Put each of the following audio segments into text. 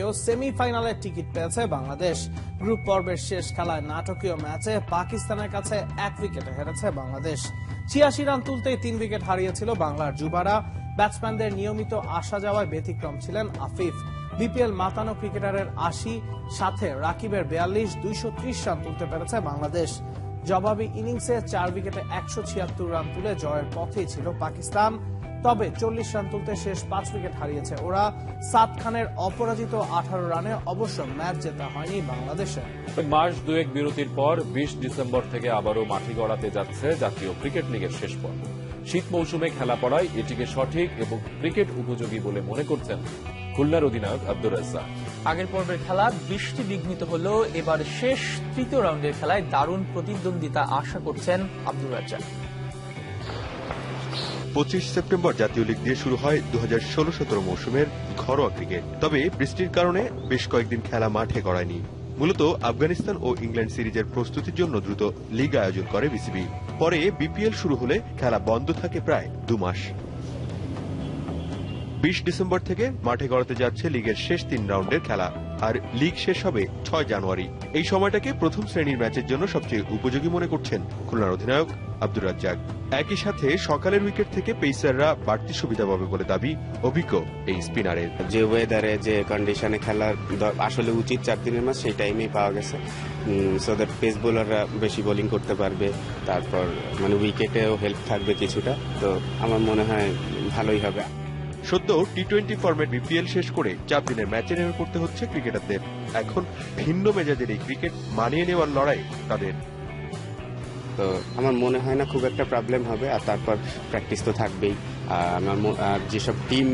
পেয়েও সেমিফাইনালের টিকিট পেয়েছে বাংলাদেশ। গ্রুপ পর্বের শেষ খেলায় নাটকীয় ম্যাচে পাকিস্তানের কাছে 1 উইকেটে হেরেছে বাংলাদেশ। 86 রান তুলতেই 3 উইকেট হারিয়েছিল বাংলার যুবারা। ব্যাটসম্যানদের নিয়মিত আসা যাওয়ায় ব্যতিক্রম ছিলেন আফিফ। বিপিএল মাতানো ক্রিকেটারের 80 সাথে রাকিবের 42, 230 রান তুলতে পেরেছে বাংলাদেশ। জবাবি ইনিংসে 4 উইকেটে 176 রান তুলে জয়ের পথেই ছিল পাকিস্তান। তবে 40 রান তুলতে শেষ 5 উইকেট হারিয়েছে ওরা। সাদ খানের অপরাজিত 18 রানে অবশ্য ম্যাচ জেতা হয়নি বাংলাদেশে। মাস দুয়েক বিরতির পর 20 ডিসেম্বর থেকে আবারও মাঠে গড়াতে যাচ্ছে জাতীয় ক্রিকেট লিগের শেষ পর্ব। শীত মৌসুমে খেলা পড়ায় এটিকে সঠিক এবং ক্রিকেট উপযোগী বলে মনে করছেন খুলনার অধিনায়ক আব্দুর রাজ্জাক। আগের পর্বের খেলা বৃষ্টি বিঘ্নিত হলেও এবার শেষ তৃতীয় রাউন্ডের খেলায় দারুণ প্রতিদ্বন্দ্বিতা আশা করছেন আব্দুর রাজ্জাক। 25 সেপ্টেম্বর জাতীয় লীগ দিয়ে শুরু হয় 2016-17 মৌসুমের ঘরোয়া ক্রিকেট। তবে বৃষ্টির কারণে বেশ কয়েকদিন খেলা মাঠে গড়ায়নি। মূলত আফগানিস্তান ও ইংল্যান্ড সিরিজের প্রস্তুতির জন্য দ্রুত লীগ আয়োজন করে বিসিবি। পরে বিপিএল শুরু হলে খেলা বন্ধ থাকে প্রায় 2 মাস। 20 ডিসেম্বর থেকে মাঠে গড়াতে যাচ্ছে লিগের শেষ 3 রাউন্ডের খেলা। আর লিগ শেষ হবে 6 জানুয়ারি। এই সময়টাকে প্রথম শ্রেণীর ম্যাচের জন্য সবচেয়ে উপযোগী মনে করছেন খুলনার অধিনায়ক আব্দুর রাজ্জাক। একই সাথে সকালের উইকেট থেকে পেসাররা বাড়তি সুবিধা পাবে বলে দাবি অভিজ্ঞ এই স্পিনারের। যে ওয়েদারে যে কন্ডিশনে খেলার আসলে উচিত 4 দিনের ম্যাচ সেই টাইমেই পাওয়া গেছে। সো দ্যাট পেস বোলাররা বেশি বোলিং করতে পারবে, তারপর মানে উইকেটেও হেল্প থাকবে কিছুটা। তো আমার মনে হয় ভালোই হবে। সদ্য টি-20 ফরম্যাট বিপিএল শেষ করে 4 দিনের ম্যাচে নেমে পড়তে হচ্ছে ক্রিকেটারদের। এখন ভিন্ন মেজাজের এই ক্রিকেট মানিয়ে নেওয়ার লড়াই তাদের। তো আমার মনে হয় না খুব একটা প্রবলেম হবে। আর তারপর প্র্যাকটিস তো থাকবেই। আর যেসব টিম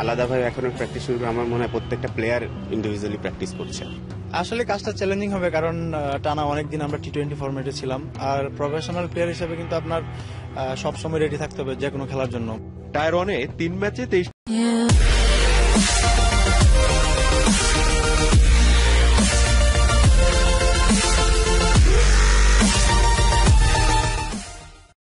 আলাদাভাবে এখনো প্র্যাকটিস শুরু করে, আমার মনে হয় প্রত্যেকটা প্লেয়ার ইন্ডিভিজুয়ালি প্র্যাকটিস করছে। আসলে কাজটা চ্যালেঞ্জিং হবে, কারণ টানা অনেকদিন আমরা টি-20 ফরম্যাটে ছিলাম। আর প্রফেশনাল প্লেয়ার হিসেবে কিন্তু আপনার সবসময় রেডি থাকতে হবে যে কোনো খেলার জন্য। টায়ার 1-এ 3 ম্যাচে 23